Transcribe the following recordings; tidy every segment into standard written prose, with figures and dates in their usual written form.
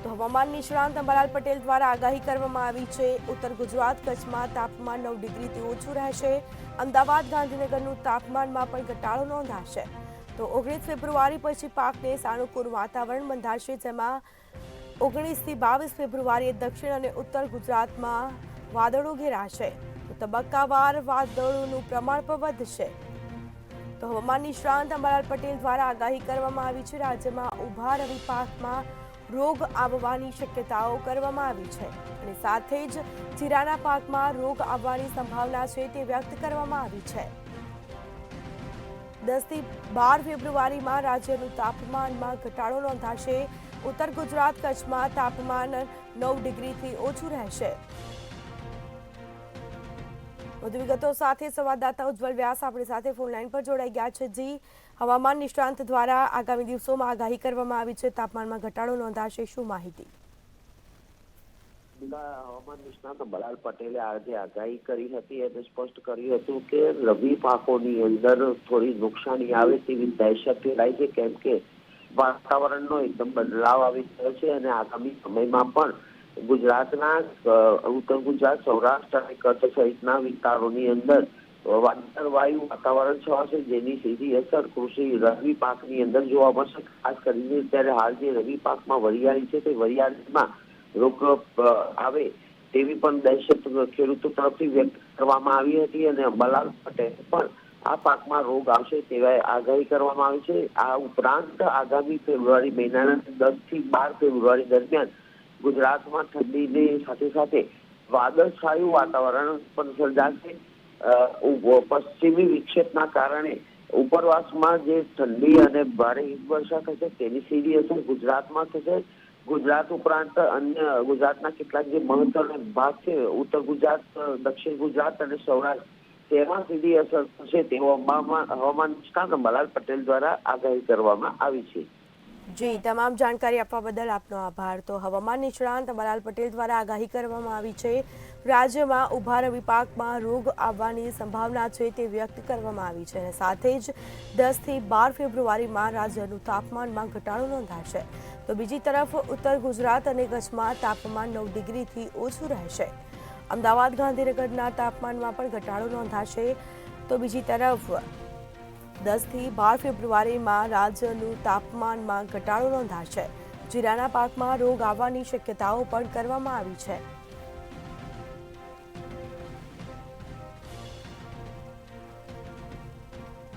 તો હવામાન નિષ્ણાંત અંબાલાલ પટેલ દ્વારા આગાહી કરવામાં આવી છે। ઉત્તર ગુજરાત કચ્છમાં તાપમાન 9 ડિગ્રીથી ઓછું રહેશે। અમદાવાદ ગાંધીનગરનું તાપમાનમાં પણ ઘટાડો નોંધાશે। તો 19 ફેબ્રુઆરી પછી પાકને સાનુકૂળ વાતાવરણ બંધાશે, જેમાં 19 થી 22 ફેબ્રુઆરીએ દક્ષિણ અને ઉત્તર ગુજરાતમાં વાદળો ઘેરાશે। તો તબક્કાવાર વાદળોનું પ્રમાણ પણ વધશે। તો હવામાન નિષ્ણાંત અંબાલાલ પટેલ દ્વારા આગાહી કરવામાં આવી છે। રાજ્યમાં ઊભા રવિ પાકમાં રોગ આવવાની શક્યતાઓ કરવામાં આવી છે અને સાથે જ જીરાના પાકમાં રોગ આવવાની સંભાવના છે તે વ્યક્ત કરવામાં આવી છે। 10 થી 12 ફેબ્રુઆરીમાં રાજ્યનું તાપમાનમાં ઘટાડો નોંધાશે। ઉત્તર ગુજરાત કચ્છમાં તાપમાન 9 ડિગ્રીથી ઓછું રહેશે। વધુ વિગતો સાથે સંવાદદાતા ઉજ્જવલ વ્યાસ આપણી સાથે ફોન લાઈન પર જોડાઈ ગયા છે। જી, હવામાન નિષ્ણાંત દ્વારા આગામી દિવસોમાં આગાહી કરવામાં આવી છે, તાપમાનમાં ઘટાડો નોંધાશે, શું માહિતી? હવામાન નિષ્ણાત અંબાલાલ પટેલે આજે આગાહી કરી હતી અને સ્પષ્ટ કર્યું હતું કે રવિ પાકોની અંદર થોડી નુકસાની આવે તેવી દહેશત ફેલાય છે, કેમ કે વાતાવરણનો એકદમ બદલાવ આવી ગયો છે અને આગામી સમયમાં પણ ગુજરાતના ઉત્તર ગુજરાત, સૌરાષ્ટ્ર અને કચ્છ સહિતના વિસ્તારોની અંદર વાદળવાયુ વાતાવરણ છવાશે, જેની સીધી અસર કૃષિ રવિ પાકની અંદર જોવા મળશે। ખાસ કરીને ત્યારે હાલ જે રવિ પાકમાં વરિયાળી છે તે વરિયાળીમાં રોગ આવે તેવી પણ દહેશત ખેડૂતો તરફથી વ્યક્ત કરવામાં આવી હતી અને અંબાલાલ પટેલ પણ આ પાકમાં રોગ આવશે તેવા આગાહી કરવામાં આવી છે। આ ઉપરાંત આગામી ફેબ્રુઆરી મહિનાના 10 થી 12 ફેબ્રુઆરી દરમિયાન ગુજરાતમાં ઠંડીની સાથે સાથે વાદળછાયું વાતાવરણ પણ સર્જાશે। પશ્ચિમી વિક્ષેપના કારણે ઉપરવાસમાં જે ઠંડી અને ભારે હિમવર્ષા થશે તેની સીધી અસર ગુજરાતમાં થશે। ગુજરાત ઉપરાંત અન્ય ગુજરાતના કેટલાક જે મહત્વના ભાગ છે, ઉત્તર ગુજરાત, દક્ષિણ ગુજરાત અને સૌરાષ્ટ્ર, તેમાં સીધી અસર થશે તેવું હવામાન નિષ્ણાત અંબાલાલ પટેલ દ્વારા આગાહી કરવામાં આવી છે। જી, તમામ જાણકારી આપવા બદલ આપનો આભાર। તો હવામાન નિષ્ણાંત અંબાલાલ પટેલ દ્વારા આગાહી કરવામાં આવી છે। રાજ્યમાં ઊભા રવિ પાકમાં રોગ આવવાની સંભાવના છે તે વ્યક્ત કરવામાં આવી છે અને સાથે જ 10 થી 12 ફેબ્રુઆરીમાં રાજ્યનું તાપમાનમાં ઘટાડો નોંધાશે। તો બીજી તરફ ઉત્તર ગુજરાત અને કચ્છમાં તાપમાન 9 ડિગ્રીથી ઓછું રહેશે। અમદાવાદ ગાંધીનગરના તાપમાનમાં પણ ઘટાડો નોંધાશે। તો બીજી તરફ 10 થી 12 ફેબ્રુઆરીમાં રાજ્યનું તાપમાનમાં ઘટાડો નોંધાશે। જીરાના પાકમાં રોગ આવવાની શક્યતાઓ પણ કરવામાં આવી છે।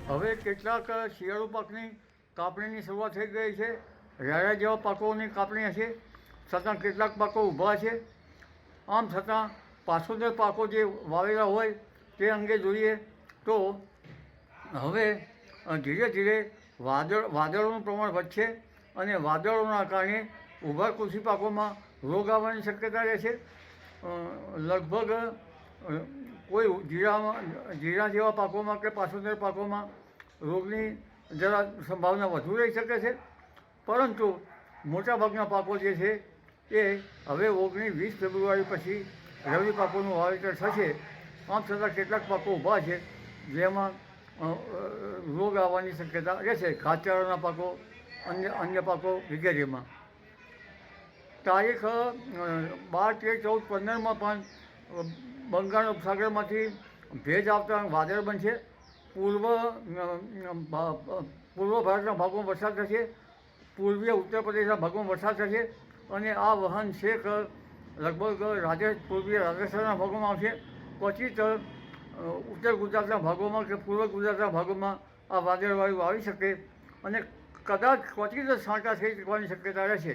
હવે કેટલાક શિયાળુ પાકની કાપણીની શરૂઆત થઈ ગઈ છે। રાયડા જેવા પાકોની કાપણી હશે, છતાં કેટલાક પાકો ઊભા છે। આમ છતાં પાછોતેર પાકો જે વાવેલા હોય તે અંગે જોઈએ તો હવે ધીરે ધીરે વાદળોનું પ્રમાણ વધશે અને વાદળોના કારણે ઊભા કૃષિ પાકોમાં રોગ આવવાની શક્યતા રહેશે। લગભગ કોઈ જીરા જેવા પાકોમાં કે પાછોતેર પાકોમાં રોગની જરા સંભાવના વધુ રહી શકે છે, પરંતુ મોટાભાગના પાકો જે છે એ હવે 19-20 ફેબ્રુઆરી પછી રવિ પાકોનું વાવેતર થશે। આમ છતાં કેટલાક પાકો ઊભા છે જેમાં રોગ આવવાની શક્યતા રહેશે, ઘાસચારાના પાકો, અન્ય પાકો વગેરેમાં। તારીખ 12, 13, 14, 15માં પણ બંગાળ ઉપસાગરમાંથી ભેજ આવતા વાદળ બનશે। પૂર્વ ભારતના ભાગોમાં વરસાદ થશે, પૂર્વીય ઉત્તર પ્રદેશના ભાગોમાં વરસાદ થશે અને આ વહન છેક લગભગ પૂર્વીય રાજસ્થાનના ભાગોમાં આવશે। ક્વચિત ઉત્તર ગુજરાતના ભાગોમાં કે પૂર્વ ગુજરાતના ભાગોમાં આ વાદળવાયુ આવી શકે અને કદાચ ક્વચિત છાંટા થઈ શકવાની શક્યતા રહેશે।